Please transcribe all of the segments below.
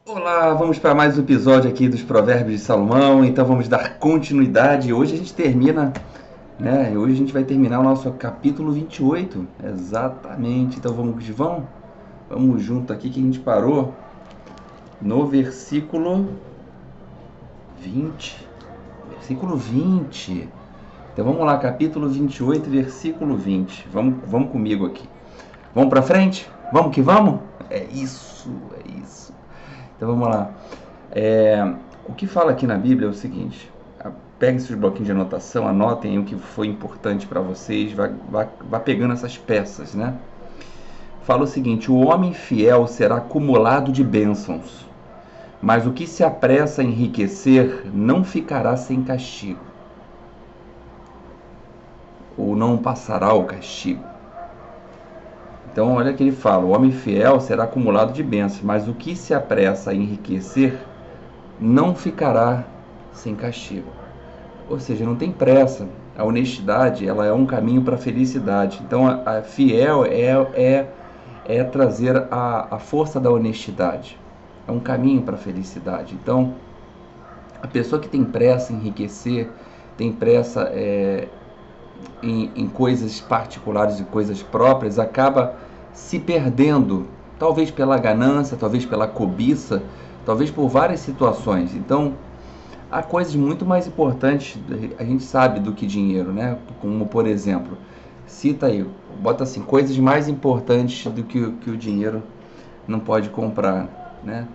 Olá, vamos para mais um episódio aqui dos Provérbios de Salomão. Então vamos dar continuidade. Hoje a gente termina, né? Hoje a gente vai terminar o nosso capítulo 28. Exatamente. Então vamos junto aqui que a gente parou no versículo 20. Versículo 20. Então vamos lá, capítulo 28, versículo 20. Vamos comigo aqui. Vamos para frente? Vamos que vamos? É isso, é isso. Então vamos lá. O que fala aqui na Bíblia é o seguinte: peguem seus bloquinhos de anotação, anotem o que foi importante para vocês, vá pegando essas peças, né? Fala o seguinte: o homem fiel será acumulado de bênçãos, mas o que se apressa a enriquecer não ficará sem castigo, ou não passará o castigo. Então olha que ele fala: o homem fiel será acumulado de bênçãos, mas o que se apressa a enriquecer não ficará sem castigo. Ou seja, não tem pressa. A honestidade, ela é um caminho para a felicidade. Então, a fiel é trazer a força da honestidade. É um caminho para a felicidade. Então, a pessoa que tem pressa em enriquecer, tem pressa em coisas particulares e coisas próprias, acaba se perdendo, talvez pela ganância, talvez pela cobiça, talvez por várias situações. Então, há coisas muito mais importantes, a gente sabe, do que dinheiro, né? Como, por exemplo, cita aí, bota assim, coisas mais importantes do que o dinheiro não pode comprar, né?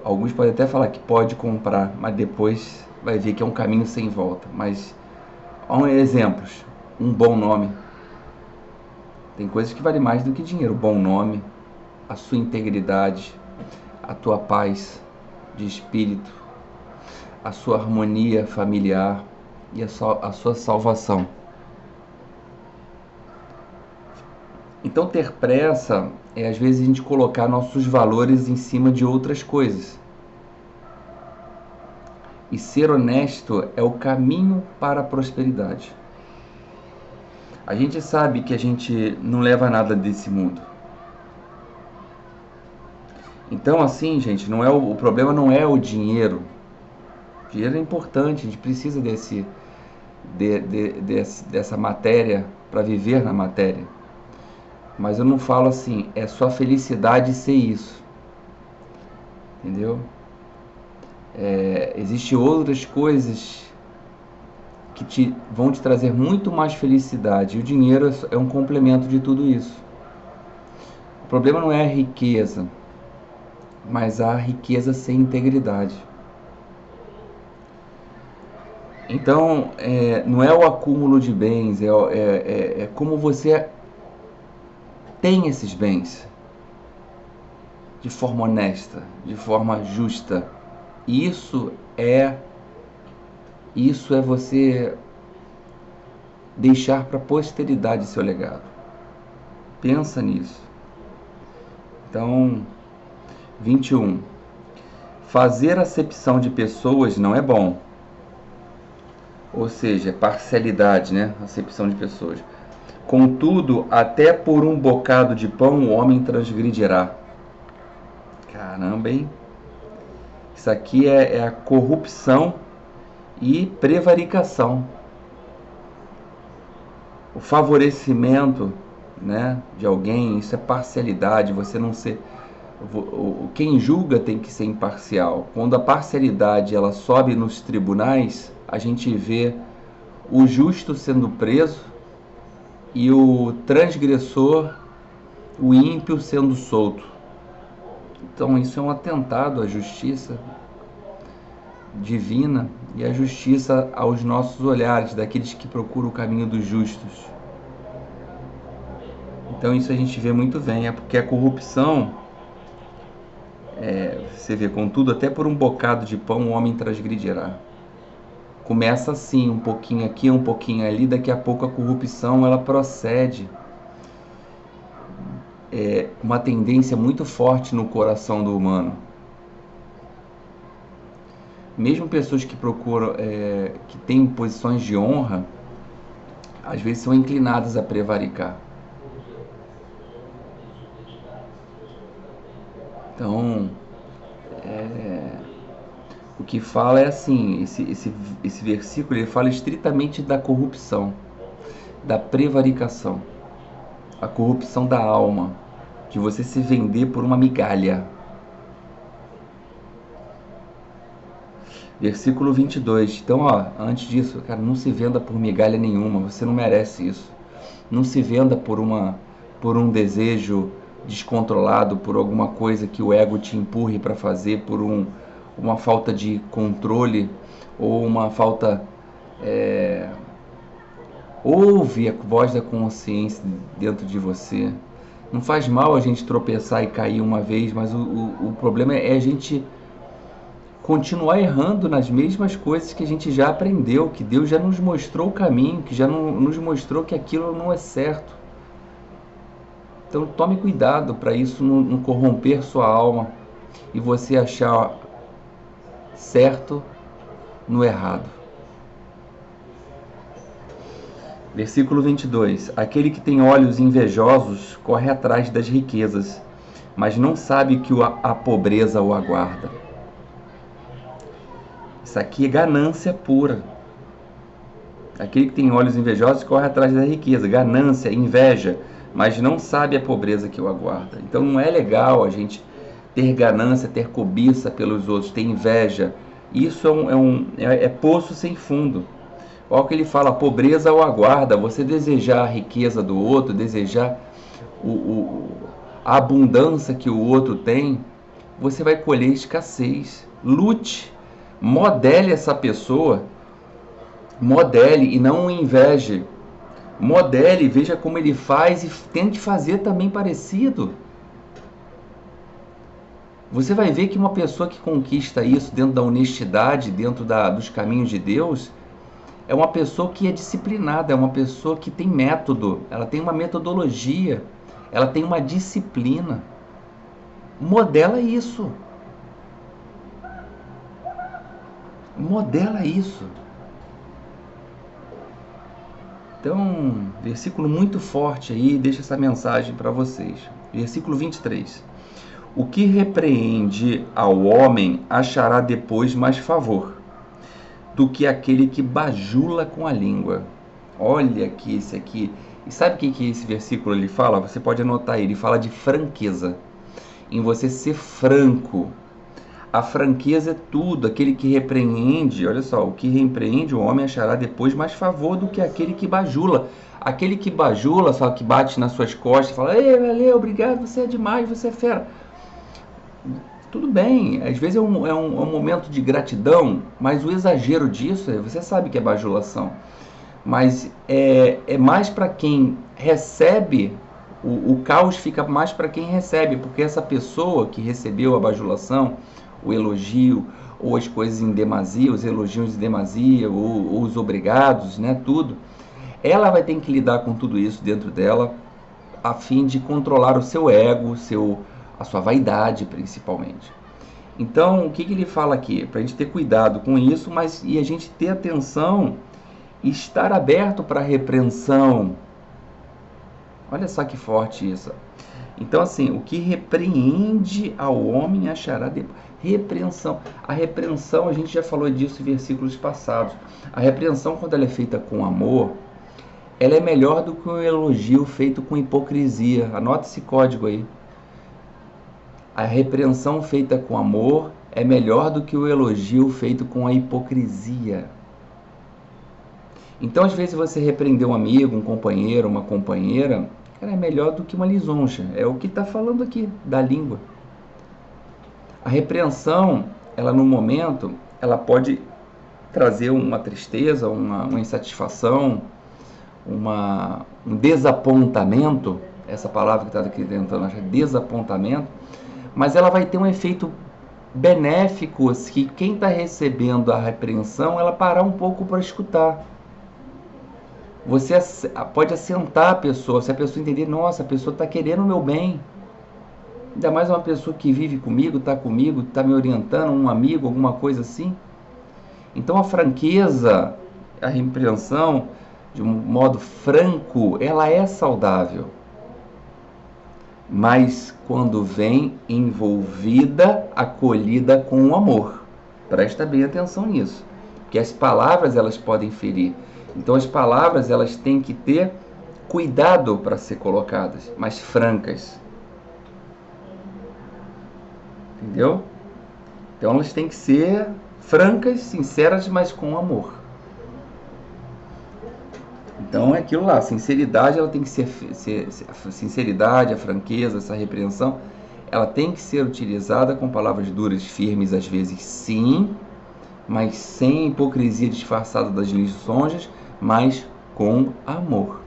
Alguns podem até falar que pode comprar, mas depois vai ver que é um caminho sem volta. Mas, exemplos, um bom nome. Tem coisas que valem mais do que dinheiro. O bom nome, a sua integridade, a tua paz de espírito, a sua harmonia familiar e a sua salvação. Então, ter pressa é às vezes a gente colocar nossos valores em cima de outras coisas. E ser honesto é o caminho para a prosperidade. A gente sabe que a gente não leva nada desse mundo. Então, assim, gente, não é o problema não é o dinheiro. O dinheiro é importante, a gente precisa dessa matéria para viver na matéria. Mas eu não falo assim, é sua felicidade ser isso. Entendeu? Existem outras coisas que vão te trazer muito mais felicidade. E o dinheiro é um complemento de tudo isso. O problema não é a riqueza, mas a riqueza sem integridade. Então, não é o acúmulo de bens, é como você tem esses bens de forma honesta, de forma justa. Isso é você deixar para a posteridade seu legado. Pensa nisso. Então, 21. Fazer acepção de pessoas não é bom. Ou seja, parcialidade, né? Acepção de pessoas. Contudo, até por um bocado de pão o homem transgredirá. Caramba, hein? Isso aqui é a corrupção e prevaricação. O favorecimento, né, de alguém, isso é parcialidade, você não ser... Quem julga tem que ser imparcial. Quando a parcialidade ela sobe nos tribunais, a gente vê o justo sendo preso e o transgressor, o ímpio, sendo solto. Então isso é um atentado à justiça divina e à justiça aos nossos olhares, daqueles que procuram o caminho dos justos. Então isso a gente vê muito bem, é porque a corrupção, você vê, contudo, até por um bocado de pão o homem transgredirá. Começa assim, um pouquinho aqui, um pouquinho ali, daqui a pouco a corrupção ela procede. Uma tendência muito forte no coração do humano. Mesmo pessoas que procuram, que têm posições de honra, às vezes são inclinadas a prevaricar. Então, O que fala é assim, esse versículo ele fala estritamente da corrupção, da prevaricação, a corrupção da alma, de você se vender por uma migalha. Versículo 22. Então, ó, antes disso, cara, não se venda por migalha nenhuma, você não merece isso. Não se venda por um desejo descontrolado, por alguma coisa que o ego te empurre para fazer, por uma falta de controle ou uma falta... Ouve a voz da consciência dentro de você. Não faz mal a gente tropeçar e cair uma vez, mas o problema é a gente continuar errando nas mesmas coisas que a gente já aprendeu, que Deus já nos mostrou o caminho, que já nos mostrou que aquilo não é certo. Então tome cuidado para isso não corromper sua alma e você achar certo no errado. Versículo 22. Aquele que tem olhos invejosos corre atrás das riquezas, mas não sabe que a pobreza o aguarda. Isso aqui é ganância pura. Aquele que tem olhos invejosos corre atrás da riqueza, ganância, inveja, mas não sabe a pobreza que o aguarda. Então não é legal a gente ter ganância, ter cobiça pelos outros, ter inveja. Isso é poço sem fundo. Olha o que ele fala, a pobreza o aguarda. Você desejar a riqueza do outro, desejar a abundância que o outro tem, você vai colher escassez. Lute. Modele essa pessoa, modele e não inveje. Modele, veja como ele faz e tente fazer também parecido. Você vai ver que uma pessoa que conquista isso dentro da honestidade, dentro dos caminhos de Deus, é uma pessoa que é disciplinada, é uma pessoa que tem método, ela tem uma metodologia, ela tem uma disciplina. Modela isso. Modela isso. Então, versículo muito forte aí, deixa essa mensagem para vocês. Versículo 23. O que repreende ao homem achará depois mais favor do que aquele que bajula com a língua. Olha aqui esse aqui. E sabe o que esse versículo ele fala? Você pode anotar aí, ele fala de franqueza. Em você ser franco. A franqueza é tudo, aquele que repreende, olha só, o que repreende o homem achará depois mais favor do que aquele que bajula. Aquele que bajula, só que bate nas suas costas, fala, ei, valeu, obrigado, você é demais, você é fera. Tudo bem, às vezes é um momento de gratidão, mas o exagero disso, você sabe que é bajulação. Mas é mais para quem recebe, o caos fica mais para quem recebe, porque essa pessoa que recebeu a bajulação, o elogio, ou as coisas em demasia, os elogios em demasia, ou os obrigados, né, tudo, ela vai ter que lidar com tudo isso dentro dela, a fim de controlar o seu ego, a sua vaidade, principalmente. Então, o que ele fala aqui? Para a gente ter cuidado com isso, e a gente ter atenção e estar aberto para a repreensão. Olha só que forte isso. Então, assim, o que repreende ao homem achará depois. Repreensão. A repreensão, a gente já falou disso em versículos passados. A repreensão, quando ela é feita com amor, ela é melhor do que um elogio feito com hipocrisia. Anota esse código aí. A repreensão feita com amor é melhor do que o elogio feito com a hipocrisia. Então, às vezes, você repreender um amigo, um companheiro, uma companheira, cara, é melhor do que uma lisonja. É o que está falando aqui, da língua. A repreensão, ela no momento, ela pode trazer uma tristeza, uma insatisfação, um desapontamento, essa palavra que está aqui tentando achar, desapontamento, mas ela vai ter um efeito benéfico que quem está recebendo a repreensão, ela parar um pouco para escutar. Você pode assentar a pessoa, se a pessoa entender, nossa, a pessoa está querendo o meu bem. Ainda mais uma pessoa que vive comigo, está me orientando, um amigo, alguma coisa assim. Então a franqueza, a repreensão, de um modo franco, ela é saudável. mas quando vem envolvida, acolhida com o amor. Presta bem atenção nisso, porque as palavras elas podem ferir. Então as palavras elas têm que ter cuidado para ser colocadas, mas francas. Entendeu? Então elas têm que ser francas, sinceras, mas com amor. Então é aquilo lá, a sinceridade ela tem que ser a sinceridade, a franqueza, essa repreensão, ela tem que ser utilizada com palavras duras, firmes, às vezes sim, mas sem hipocrisia disfarçada das lisonjas, mas com amor.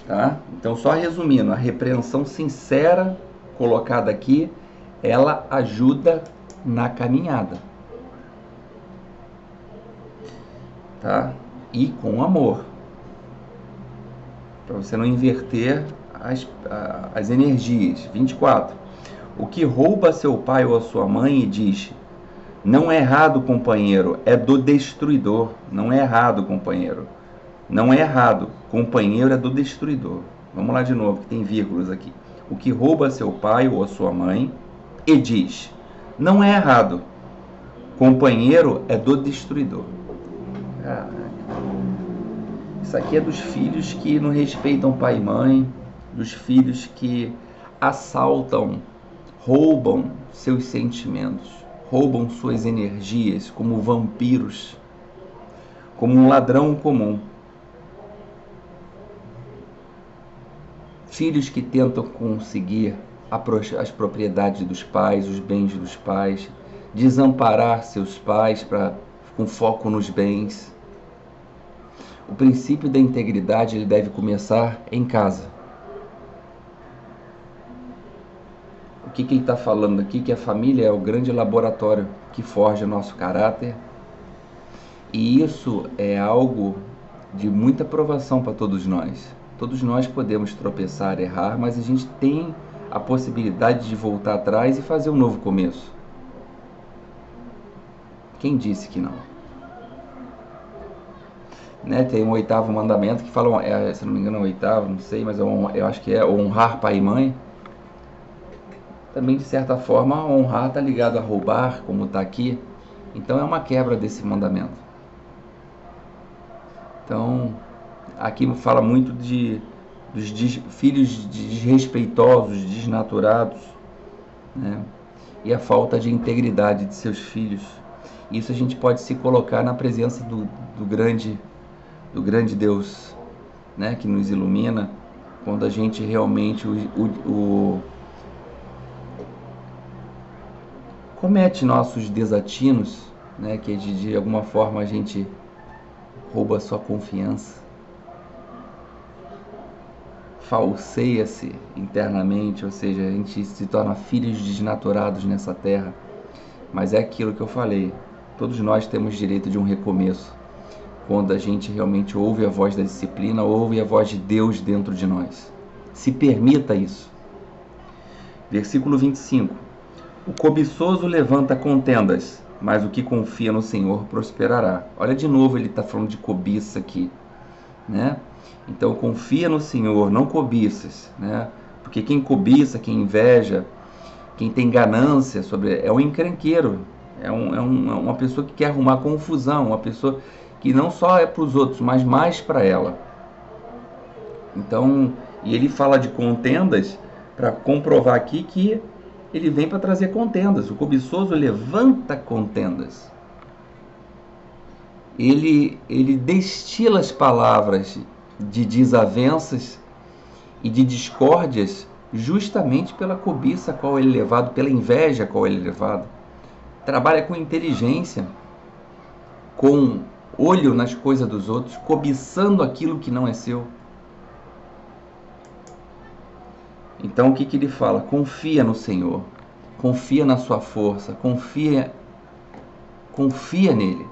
Tá? Então só resumindo, a repreensão sincera colocada aqui, ela ajuda na caminhada. Tá? E com amor, para você não inverter as energias. 24. O que rouba seu pai ou a sua mãe e diz: não é errado, companheiro, é do destruidor. Não é errado, companheiro. Não é errado, companheiro é do destruidor. Vamos lá de novo, que tem vírgulas aqui. O que rouba seu pai ou a sua mãe e diz: não é errado, companheiro é do destruidor. Isso aqui é dos filhos que não respeitam pai e mãe, dos filhos que assaltam, roubam seus sentimentos, roubam suas energias como vampiros, como um ladrão comum. Filhos que tentam conseguir as propriedades dos pais, os bens dos pais, desamparar seus pais com foco nos bens. O princípio da integridade ele deve começar em casa. O que ele está falando aqui? Que a família é o grande laboratório que forja nosso caráter. E isso é algo de muita provação para todos nós. Todos nós podemos tropeçar, errar, mas a gente tem a possibilidade de voltar atrás e fazer um novo começo. Quem disse que não? Né, tem um 8º mandamento que fala, se não me engano é o 8º, não sei, mas eu acho que é honrar pai e mãe. Também, de certa forma, honrar está ligado a roubar, como está aqui. Então é uma quebra desse mandamento. Então, aqui fala muito dos filhos desrespeitosos, desnaturados, né? E a falta de integridade de seus filhos. Isso a gente pode se colocar na presença do grande Deus, né, que nos ilumina, quando a gente realmente comete nossos desatinos, né, que de alguma forma a gente rouba a sua confiança, falseia-se internamente, ou seja, a gente se torna filhos desnaturados nessa terra. Mas é aquilo que eu falei, todos nós temos direito de um recomeço, quando a gente realmente ouve a voz da disciplina, ouve a voz de Deus dentro de nós. Se permita isso. Versículo 25. O cobiçoso levanta contendas, mas o que confia no Senhor prosperará. Olha de novo, ele está falando de cobiça aqui, né? Então confia no Senhor, não cobiças, né? Porque quem cobiça, quem inveja, quem tem ganância é um encrenqueiro, é uma pessoa que quer arrumar confusão, uma pessoa que não só é para os outros, mas mais para ela. Então, e ele fala de contendas para comprovar aqui que ele vem para trazer contendas. O cobiçoso levanta contendas. Ele destila as palavras de desavenças e de discórdias justamente pela cobiça a qual ele é levado, pela inveja a qual ele é levado. Trabalha com inteligência, com olho nas coisas dos outros, cobiçando aquilo que não é seu. Então o que ele fala? Confia no Senhor, confia na sua força, confia nele.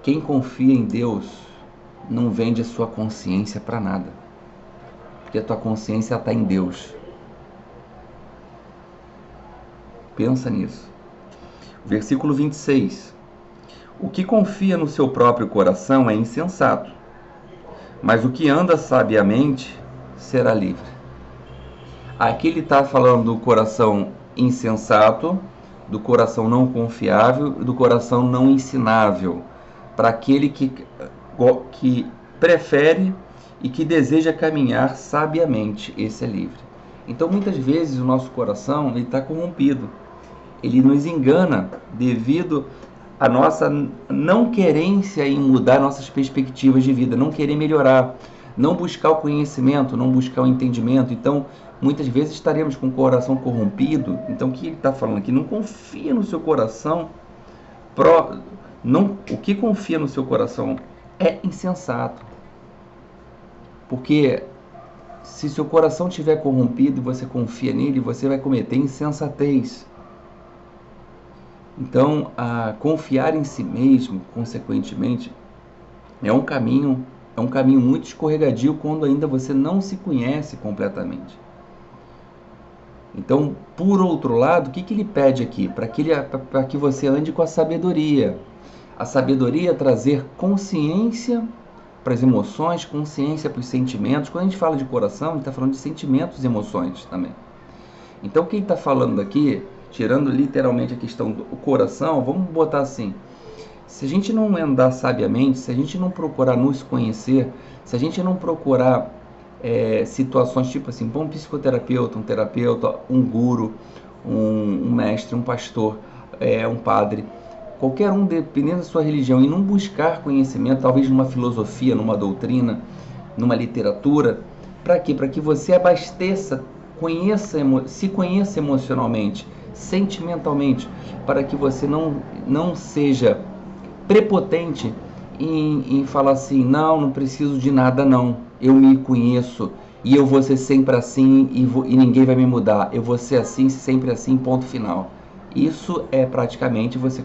Quem confia em Deus não vende a sua consciência para nada, porque a tua consciência está em Deus. Pensa nisso. Versículo 26. O que confia no seu próprio coração é insensato, mas o que anda sabiamente será livre. Aqui ele está falando do coração insensato, do coração não confiável, do coração não ensinável, para aquele que prefere e que deseja caminhar sabiamente, esse é livre. Então muitas vezes o nosso coração está corrompido, ele nos engana devido à nossa não querência em mudar nossas perspectivas de vida, não querer melhorar, não buscar o conhecimento, não buscar o entendimento. Então muitas vezes estaremos com o coração corrompido. Então o que ele está falando aqui? Não confia no seu coração. O que confia no seu coração é insensato. Porque se seu coração estiver corrompido e você confia nele, você vai cometer insensatez. Então, confiar em si mesmo, consequentemente, é um caminho muito escorregadio quando ainda você não se conhece completamente. Então, por outro lado, o que ele pede aqui? Para que você ande com a sabedoria. A sabedoria é trazer consciência para as emoções, consciência para os sentimentos. Quando a gente fala de coração, a gente está falando de sentimentos e emoções também. Então, o que ele está falando aqui, tirando literalmente a questão do coração, vamos botar assim: se a gente não andar sabiamente, se a gente não procurar nos conhecer, se a gente não procurar situações tipo assim, um psicoterapeuta, um terapeuta, um guru, um mestre, um pastor, um padre, qualquer um, dependendo da sua religião, e não buscar conhecimento, talvez numa filosofia, numa doutrina, numa literatura, para quê? Para que você abasteça, se conheça emocionalmente, sentimentalmente, para que você não seja prepotente em falar assim: não preciso de nada não, eu me conheço e eu vou ser sempre assim e ninguém vai me mudar, eu vou ser assim, sempre assim, ponto final. Isso é praticamente você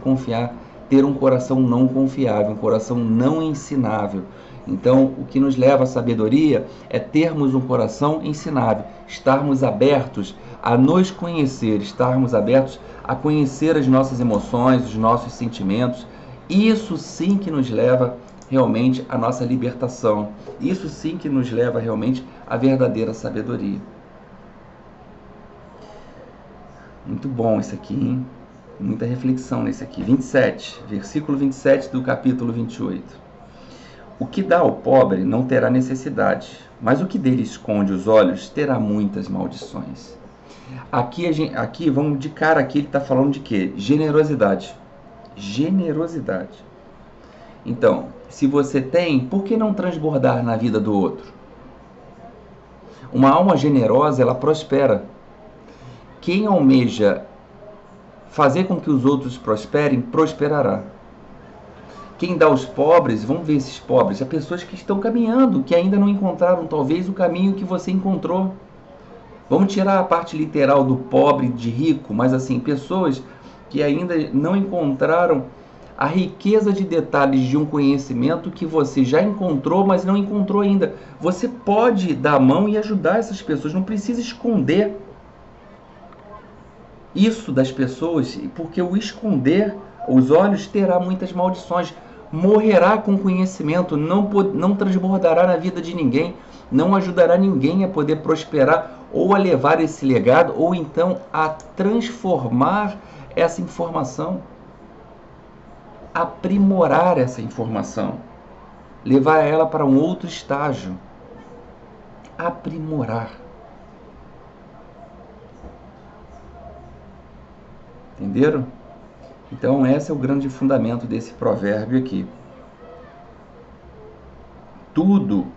ter um coração não confiável, um coração não ensinável. Então, o que nos leva à sabedoria é termos um coração ensinável, estarmos abertos a nos conhecer, estarmos abertos a conhecer as nossas emoções, os nossos sentimentos. Isso sim que nos leva realmente à nossa libertação. Isso sim que nos leva realmente à verdadeira sabedoria. Muito bom isso aqui, hein? Muita reflexão nesse aqui. 27, versículo 27 do capítulo 28. O que dá ao pobre não terá necessidade, mas o que dele esconde os olhos terá muitas maldições. Aqui vamos de cara, aqui ele está falando de quê? Generosidade. Generosidade. Então, se você tem, por que não transbordar na vida do outro? Uma alma generosa, ela prospera. Quem almeja fazer com que os outros prosperem, prosperará. Quem dá aos pobres, vamos ver esses pobres, as pessoas que estão caminhando, que ainda não encontraram talvez o caminho que você encontrou. Vamos tirar a parte literal do pobre, de rico, mas assim, pessoas que ainda não encontraram a riqueza de detalhes de um conhecimento que você já encontrou, mas não encontrou ainda. Você pode dar a mão e ajudar essas pessoas, não precisa esconder isso das pessoas, porque o esconder os olhos terá muitas maldições. Morrerá com conhecimento, não transbordará na vida de ninguém, não ajudará ninguém a poder prosperar ou a levar esse legado, ou então a transformar essa informação, aprimorar essa informação, levar ela para um outro estágio, aprimorar. Entenderam? Então esse é o grande fundamento desse provérbio aqui. Tudo,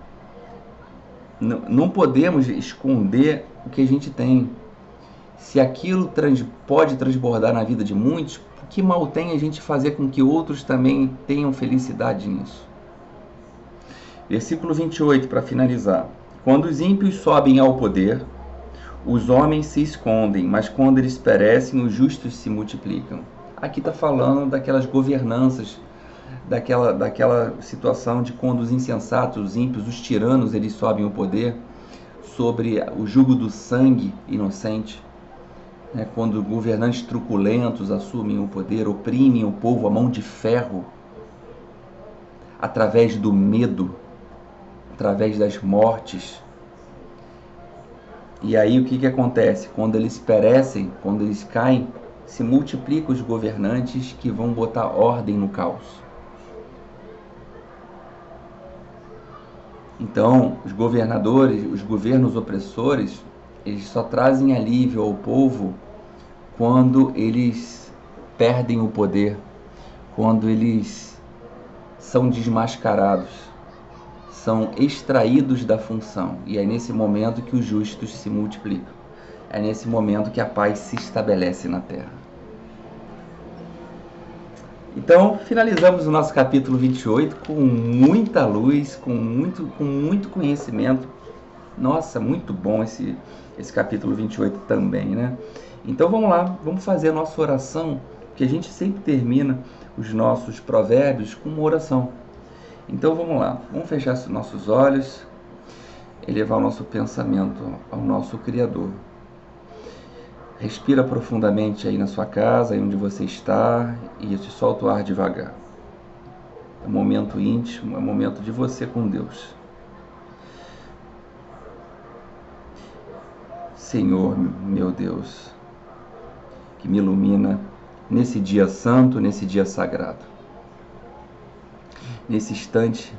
não podemos esconder o que a gente tem. Se aquilo pode transbordar na vida de muitos, que mal tem a gente fazer com que outros também tenham felicidade nisso? Versículo 28, para finalizar. Quando os ímpios sobem ao poder, os homens se escondem, mas quando eles perecem, os justos se multiplicam. Aqui está falando daquelas governanças, daquela situação de quando os insensatos, os ímpios, os tiranos, eles sobem ao poder sobre o jugo do sangue inocente. Quando governantes truculentos assumem o poder, oprimem o povo à mão de ferro, através do medo, através das mortes. E aí o que acontece? Quando eles perecem, quando eles caem, se multiplicam os governantes que vão botar ordem no caos. Então, os governadores, os governos opressores, eles só trazem alívio ao povo quando eles perdem o poder, quando eles são desmascarados, são extraídos da função. E é nesse momento que os justos se multiplicam. É nesse momento que a paz se estabelece na terra. Então, finalizamos o nosso capítulo 28 com muita luz, com muito conhecimento. Nossa, muito bom esse capítulo 28 também, né? Então vamos lá, vamos fazer a nossa oração, que a gente sempre termina os nossos provérbios com uma oração. Então vamos lá, vamos fechar nossos olhos, elevar o nosso pensamento ao nosso Criador. Respira profundamente aí na sua casa, aí onde você está, e solta o ar devagar. É um momento íntimo, é um momento de você com Deus. Senhor, meu Deus, que me ilumina nesse dia santo, nesse dia sagrado. Nesse instante,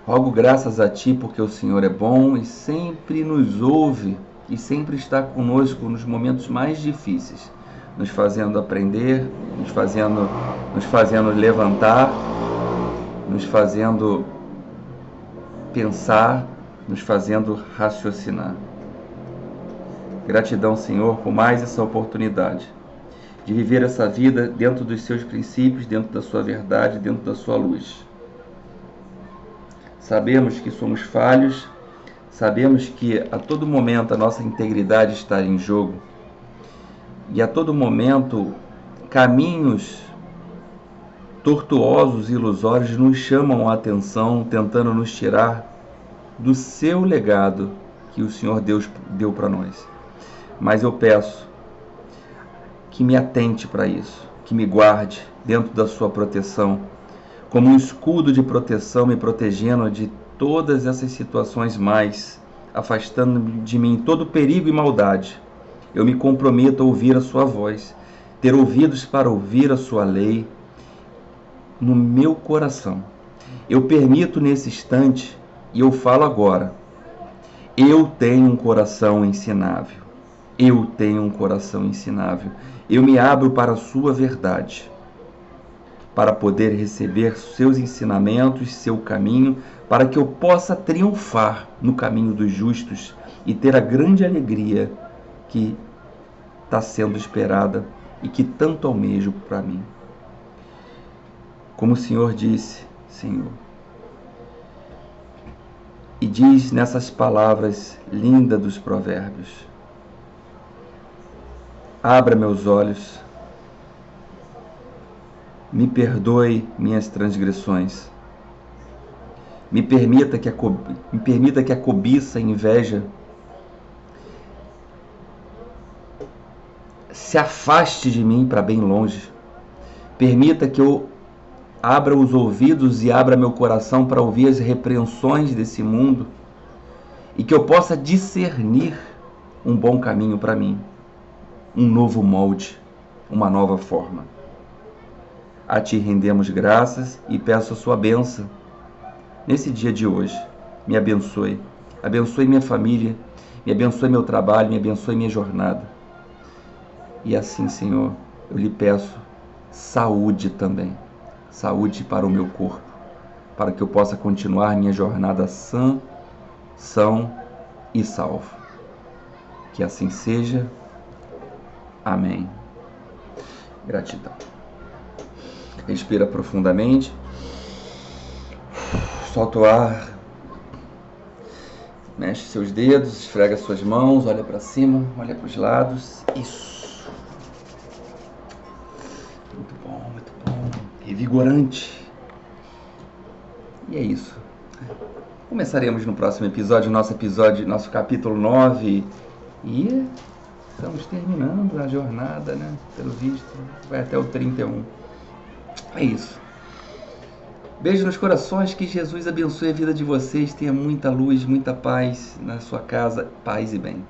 rogo graças a Ti, porque o Senhor é bom e sempre nos ouve e sempre está conosco nos momentos mais difíceis, nos fazendo aprender, nos fazendo levantar, nos fazendo pensar, nos fazendo raciocinar. Gratidão, Senhor, por mais essa oportunidade de viver essa vida dentro dos seus princípios, dentro da sua verdade, dentro da sua luz. Sabemos que somos falhos, sabemos que a todo momento a nossa integridade está em jogo e a todo momento caminhos tortuosos e ilusórios nos chamam a atenção, tentando nos tirar do seu legado que o Senhor Deus deu para nós. Mas eu peço que me atente para isso, que me guarde dentro da sua proteção, como um escudo de proteção, me protegendo de todas essas situações mais, afastando de mim todo perigo e maldade. Eu me comprometo a ouvir a sua voz, ter ouvidos para ouvir a sua lei no meu coração. Eu permito nesse instante, e eu falo agora, eu tenho um coração ensinável. Eu tenho um coração ensinável. Eu me abro para a sua verdade, para poder receber seus ensinamentos, seu caminho, para que eu possa triunfar no caminho dos justos e ter a grande alegria que está sendo esperada e que tanto almejo para mim. Como o Senhor disse, Senhor, e diz nessas palavras lindas dos provérbios: abra meus olhos, me perdoe minhas transgressões, me permita que a cobiça e a inveja se afaste de mim para bem longe. Permita que eu abra os ouvidos e abra meu coração para ouvir as repreensões desse mundo e que eu possa discernir um bom caminho para mim, um novo molde, uma nova forma. A Ti rendemos graças e peço a sua bênção nesse dia de hoje. Me abençoe, abençoe minha família, me abençoe meu trabalho, me abençoe minha jornada. E assim, Senhor, eu lhe peço saúde também, saúde para o meu corpo, para que eu possa continuar minha jornada são e salvo. Que assim seja. Amém. Gratidão. Respira profundamente. Solta o ar. Mexe seus dedos, esfrega suas mãos, olha para cima, olha para os lados. Isso. Muito bom, muito bom. Revigorante. E é isso. Começaremos no próximo episódio, nosso capítulo 9. E estamos terminando a jornada, né? Pelo visto, vai até o 31. É isso. Beijo nos corações, que Jesus abençoe a vida de vocês, tenha muita luz, muita paz na sua casa, paz e bem.